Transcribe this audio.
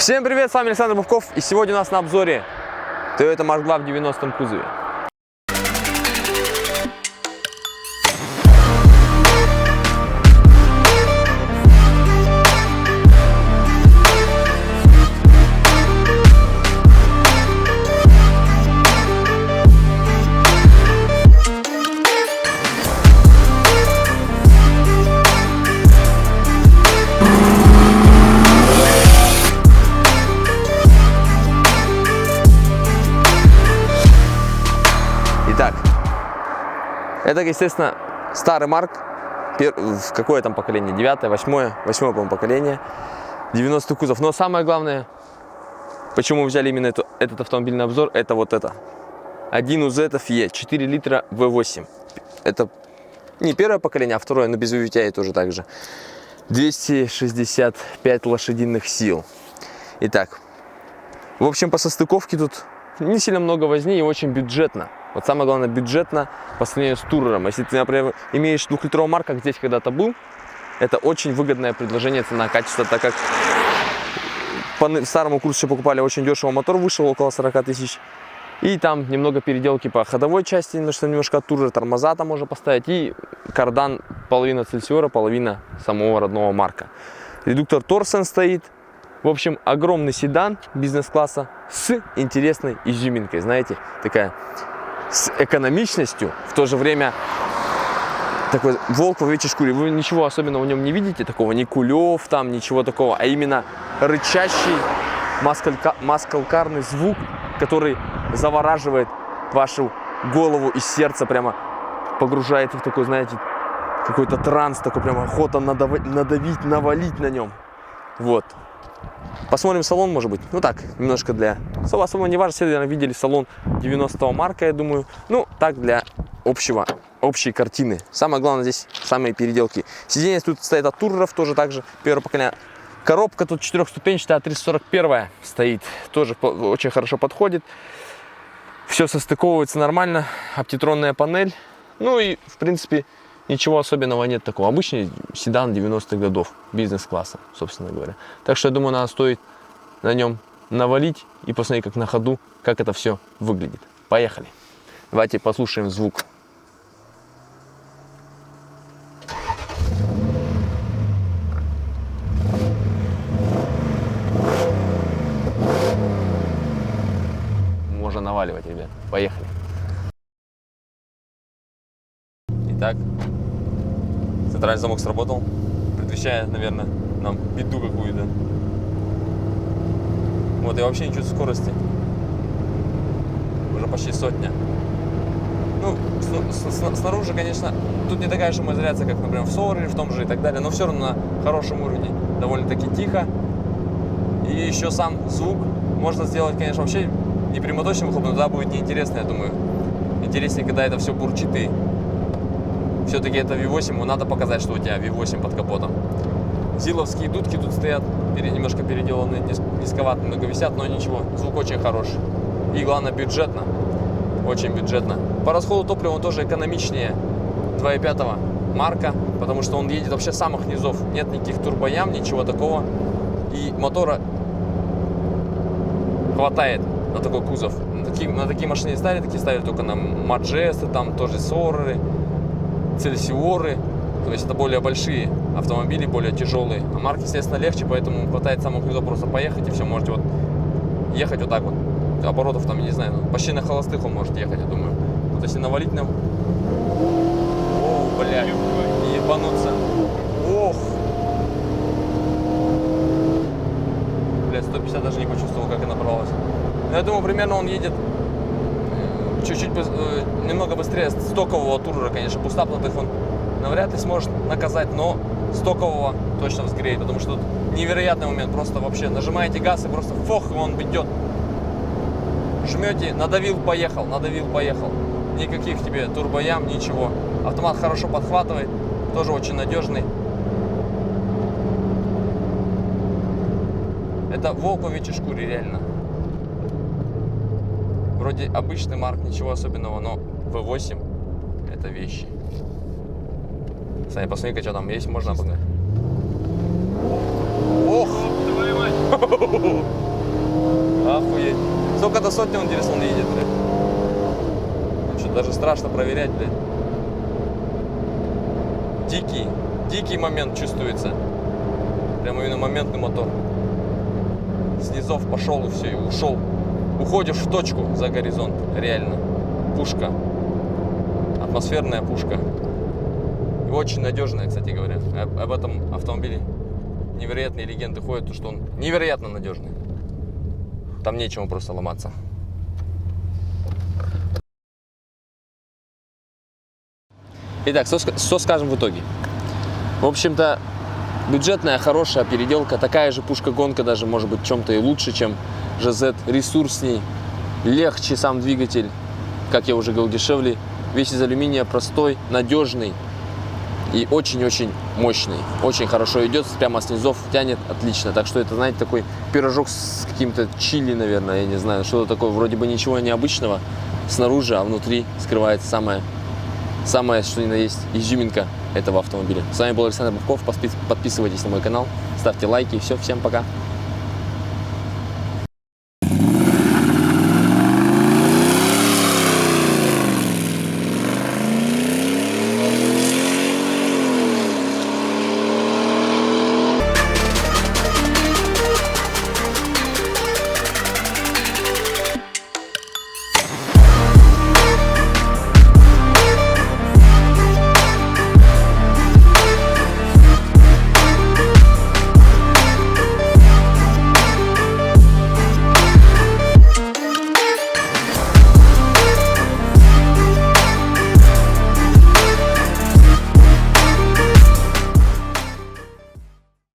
Всем привет, с вами Александр Бубков, и сегодня у нас на обзоре Toyota Mark II в 90-м кузове. Итак, это, естественно, старый Марк, какое там поколение, 9-е, 8-е, по-моему, поколение, 90-й кузов. Но самое главное, почему мы взяли именно этот автомобиль на обзор, это вот это. 1UZ FE, 4 литра V8. Это не первое поколение, а второе, но без VVTi тоже так же. 265 лошадиных сил. Итак, в общем, по состыковке тут не сильно много возни и очень бюджетно. Вот самое главное, бюджетно по сравнению с Турером. Если ты, например, имеешь 2-литровый Марк, как здесь когда-то был, это очень выгодное предложение цена-качество, так как по старому курсу покупали очень дешево, мотор вышел около 40 тысяч. И там немного переделки по ходовой части, немножко от Турера, тормоза там можно поставить. И кардан половина Цельсиора, половина самого родного Марка. Редуктор Торсен стоит. В общем, огромный седан бизнес-класса с интересной изюминкой, знаете, такая с экономичностью, в то же время такой волк в овечьей шкуре. Вы ничего особенного в нем не видите, такого, ни кулев там, ничего такого, а именно рычащий маскалкарный звук, который завораживает вашу голову и сердце, прямо погружает в такой, знаете, какой-то транс, такой прямо охота надавить, навалить на нем. Вот. Посмотрим салон, может быть. Ну так, немножко для... Особо не важно, все, наверное, видели салон 90-го Марка, я думаю. Ну, так, для общей картины. Самое главное здесь самые переделки. Сиденья тут стоят от Туреров, тоже так же, первое поколение. Коробка тут 4-ступенчатая, 341 стоит. Тоже очень хорошо подходит. Все состыковывается нормально. Оптитронная панель. Ну и, в принципе, ничего особенного нет такого. Обычный седан 90-х годов, бизнес-класса, собственно говоря. Так что, я думаю, надо стоит на нем навалить и посмотреть, как на ходу, как это все выглядит. Поехали. Давайте послушаем звук. Можно наваливать, ребят. Поехали. Итак, центральный замок сработал, предвещая, наверное, нам беду какую-то. Вот, я вообще не чувствую скорости. Уже почти 100. Ну, снаружи, конечно, тут не такая шумоизоляция, как, например, в Соуре, в том же и так далее, но все равно на хорошем уровне, довольно-таки тихо. И еще сам звук можно сделать, конечно, вообще не прямоточным выхлопом, но да, будет неинтересно, я думаю. Интереснее, когда это все бурчит и все-таки это V8, надо показать, что у тебя V8 под капотом. Зиловские дудки тут стоят, немножко переделаны, низковато, много висят, но ничего, звук очень хороший. И главное, бюджетно, очень бюджетно. По расходу топлива он тоже экономичнее 2.5 Марка, потому что он едет вообще с самых низов, нет никаких турбоям, ничего такого. И мотора хватает на такой кузов. На такие машины не ставили, такие ставили только на Маджесты, там тоже Сореры, Цельсиоры, то есть это более большие автомобили, более тяжелые. А Марк, естественно, легче, поэтому хватает самых низов просто поехать и все, можете вот ехать вот так вот. Оборотов там, я не знаю, почти на холостых он может ехать, я думаю. Вот если навалить нам... О, блядь, ебануться. Ох! Блядь, 150 даже не почувствовал, как она набралась. Но я думаю, примерно он едет чуть-чуть, немного быстрее стокового Турера, конечно. Пустапнутых он навряд ли сможет наказать, но стокового точно взгреет, потому что тут невероятный момент, просто вообще нажимаете газ и просто фох, и он идет. Жмете, надавил, поехал, никаких тебе турбоям, ничего. Автомат хорошо подхватывает, тоже очень надежный. Это волк в овечьей шкуре, реально. Вроде обычный Марк, ничего особенного, но V8 это вещи. Сами посмотри-ка, что там есть, можно обогнать. Ох! Сколько до сотни он, интересно, он едет, блядь? Что, даже страшно проверять, блядь. Дикий момент чувствуется. Прямо именно моментный мотор. Снизов пошел и все, и ушел. Уходишь в точку за горизонт, реально. Пушка. Атмосферная пушка. И очень надежная, кстати говоря. Об этом автомобиле невероятные легенды ходят, что он невероятно надежный. Там нечему просто ломаться. Итак, что скажем в итоге? В общем-то, бюджетная, хорошая переделка. Такая же пушка-гонка, даже может быть в чем-то и лучше, чем GZ. Ресурсней, легче сам двигатель. Как я уже говорил, дешевле. Весь из алюминия, простой, надежный и очень-очень мощный. Очень хорошо идет, прямо с низов тянет отлично. Так что это, знаете, такой пирожок с каким-то чили, наверное, я не знаю. Что-то такое, вроде бы ничего необычного снаружи, а внутри скрывается самое, что ни на есть, изюминка этого автомобиля. С вами был Александр Бабков. Подписывайтесь на мой канал, ставьте лайки. Все, всем пока.